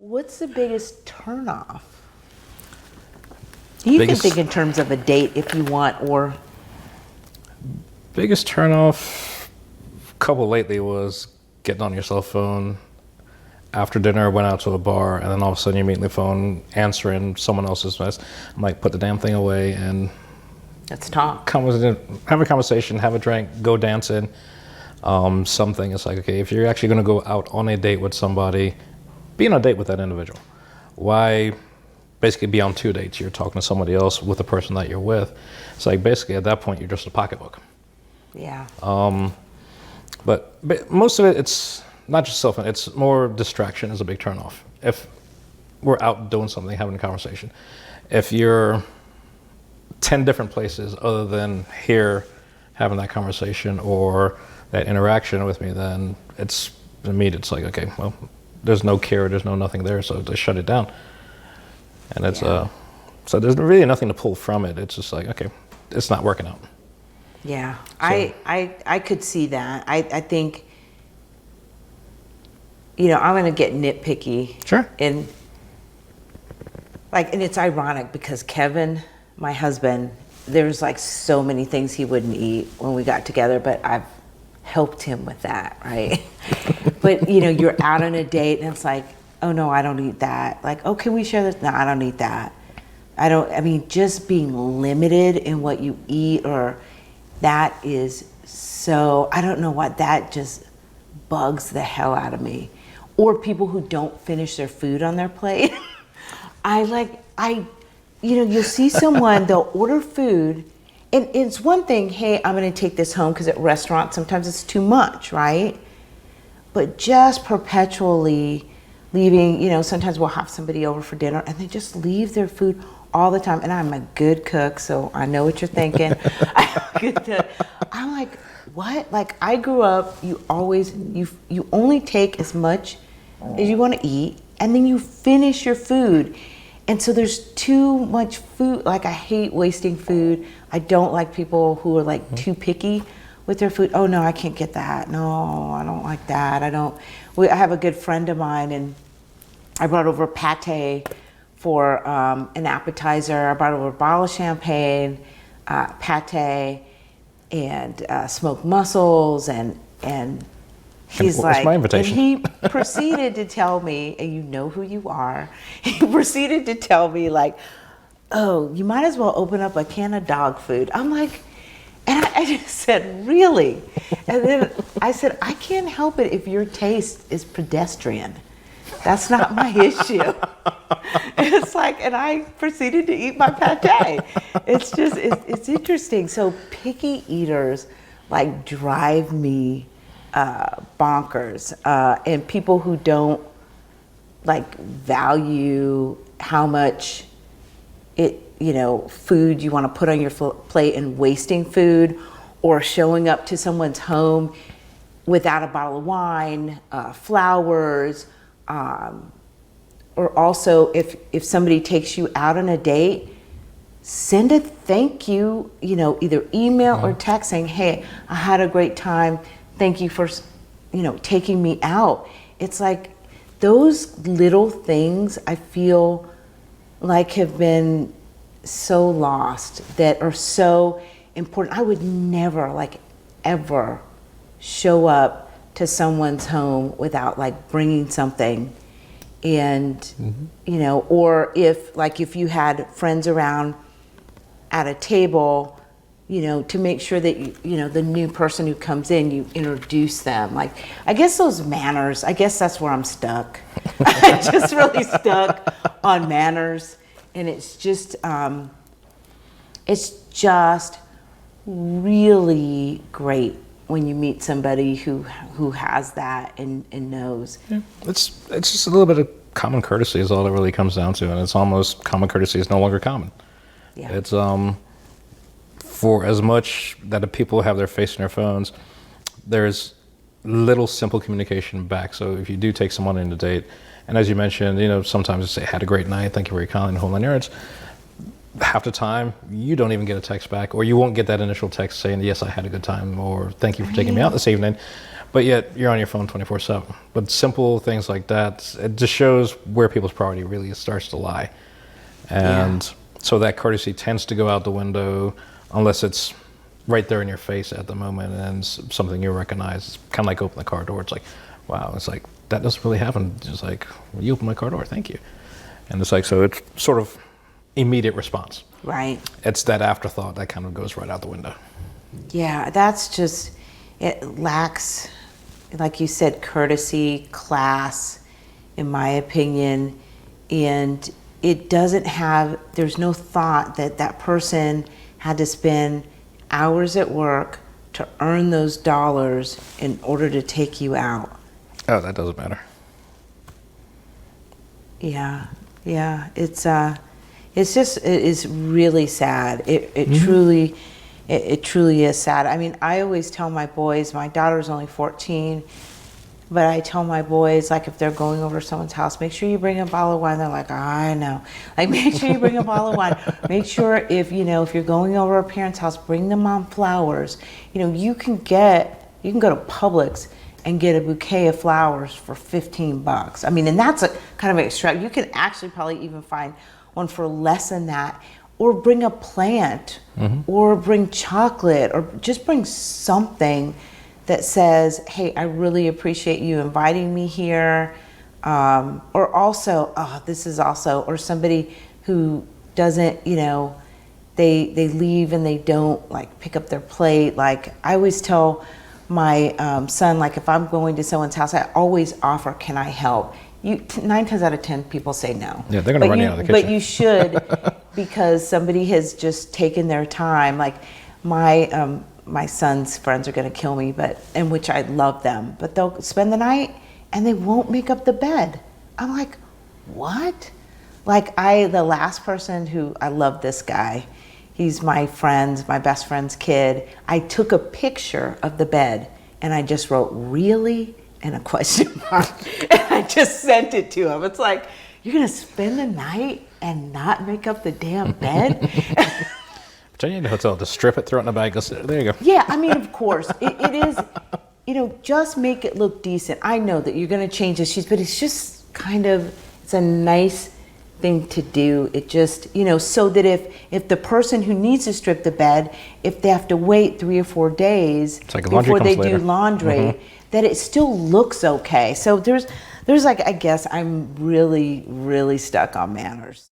What's the biggest turnoff? You can think in terms of a date if you want, or biggest turnoff couple lately was getting on your cell phone after dinner, went out to a bar, and then all of a sudden you meet the phone answering someone else's mess. I'm like, put the damn thing away and let's talk. Have a conversation, have a drink, go dancing. Something. It's like, okay, if you're actually going to go out on a date with somebody, be on a date with that individual. Why basically be on 2 dates? You're talking to somebody else with the person that you're with. It's like basically at that point you're just a pocketbook. Yeah. But most of it, it's not just cell phone. It's more distraction is a big turnoff. If we're out doing something, having a conversation, if you're 10 different places other than here having that conversation or that interaction with me, then it's immediate. It's like, okay, well, there's no care, there's no nothing there, so just shut it down. And it's so there's really nothing to pull from it. It's just like, okay, it's not working out. Yeah, so. I could see that. I think, I'm going to get nitpicky. Sure. And it's ironic because Kevin, my husband, there's like so many things he wouldn't eat when we got together, but I've helped him with that, right? But you're out on a date and it's like, oh no, I don't eat that. Like, oh, can we share this? No, I don't eat that. Just being limited in what you eat, or that is so, I don't know what, that just bugs the hell out of me. Or people who don't finish their food on their plate. You'll see someone, they'll order food, and it's one thing, hey, I'm gonna take this home, because at restaurants, sometimes it's too much, right? But just perpetually leaving, sometimes we'll have somebody over for dinner, and they just leave their food all the time. And I'm a good cook, so I know what you're thinking. I'm like, what? Like, I grew up, you only take as much as you wanna eat, and then you finish your food. And so there's too much food. Like, I hate wasting food. I don't like people who are too picky with their food. Oh no, I can't get that. No, I don't like that. I have a good friend of mine, and I brought over pate for an appetizer. I brought over a bottle of champagne, pate, and smoked mussels, and he's like, my invitation? And he proceeded to tell me, and you know who you are, he proceeded to tell me oh, you might as well open up a can of dog food. I'm like, and I just said, really? And then I said, I can't help it if your taste is pedestrian. That's not my issue. It's like, and I proceeded to eat my pate. It's just, it's interesting. So picky eaters drive me bonkers, and people who don't value how much food you want to put on your plate, and wasting food, or showing up to someone's home without a bottle of wine, flowers, or also if somebody takes you out on a date, send a thank you, either email or text saying, hey, I had a great time. Thank you for, taking me out. It's like those little things I feel like have been so lost, that are so important. I would never, ever show up to someone's home without bringing something. And, or if you had friends around at a table, to make sure that the new person who comes in, you introduce them. I guess those manners, I guess that's where I'm stuck. I'm just really stuck on manners, and it's just really great when you meet somebody who has that and knows. Yeah. It's just a little bit of common courtesy is all it really comes down to, and it's almost common courtesy is no longer common. Yeah. It's for as much that the people have their face in their phones, there's little simple communication back. So if you do take someone on a date, and as you mentioned, sometimes you say, had a great night, thank you for your calling, the whole 9 yards. Half the time, you don't even get a text back, or you won't get that initial text saying, yes, I had a good time, or thank you for taking me out this evening. but yet you're on your phone 24/7. But simple things like that, it just shows where people's priority really starts to lie. And so that courtesy tends to go out the window unless it's right there in your face at the moment and something you recognize. It's kind of like open the car door. It's like, wow, it's like, that doesn't really happen. Just like, well, you open my car door, thank you. And it's like, so it's sort of immediate response. Right. It's that afterthought that kind of goes right out the window. Yeah, that's just, it lacks, like you said, courtesy, class, in my opinion, and it doesn't have, there's no thought that that person had to spend hours at work to earn those dollars in order to take you out. Oh, that doesn't matter. Yeah, it's just, it is really sad. It truly, it truly is sad. I mean, I always tell my boys, my daughter's only 14, but I tell my boys, like, if they're going over to someone's house, make sure you bring a bottle of wine. They're like, I know. Like, make sure you bring a bottle of wine. Make sure if you're going over a parent's house, bring them mom flowers. You can go to Publix and get a bouquet of flowers for $15. I mean, and that's a kind of extra. You can actually probably even find one for less than that, or bring a plant, or bring chocolate, or just bring something that says, hey, I really appreciate you inviting me here. Or also, or somebody who doesn't, they leave and they don't like pick up their plate. Like, I always tell my son, like, if I'm going to someone's house, I always offer, can I help? 9 times out of 10 people say no. Yeah, they're gonna run you out of the kitchen. But you should, because somebody has just taken their time. Like, my son's friends are going to kill me, in which I love them, but they'll spend the night and they won't make up the bed. I'm like, what? Like, the last person who, I love this guy. He's my best friend's kid. I took a picture of the bed and I just wrote, really? And a question mark. And I just sent it to him. It's like, you're going to spend the night and not make up the damn bed? Pretend you're in a hotel, just strip it, throw it in a bag, go sit there you go. Yeah, I mean, of course, it is, just make it look decent. I know that you're going to change the sheets, but it's just kind of, it's a nice thing to do. It just, so that if the person who needs to strip the bed, if they have to wait 3 or 4 days before they do laundry, that it still looks okay. So there's like, I guess I'm really, really stuck on manners.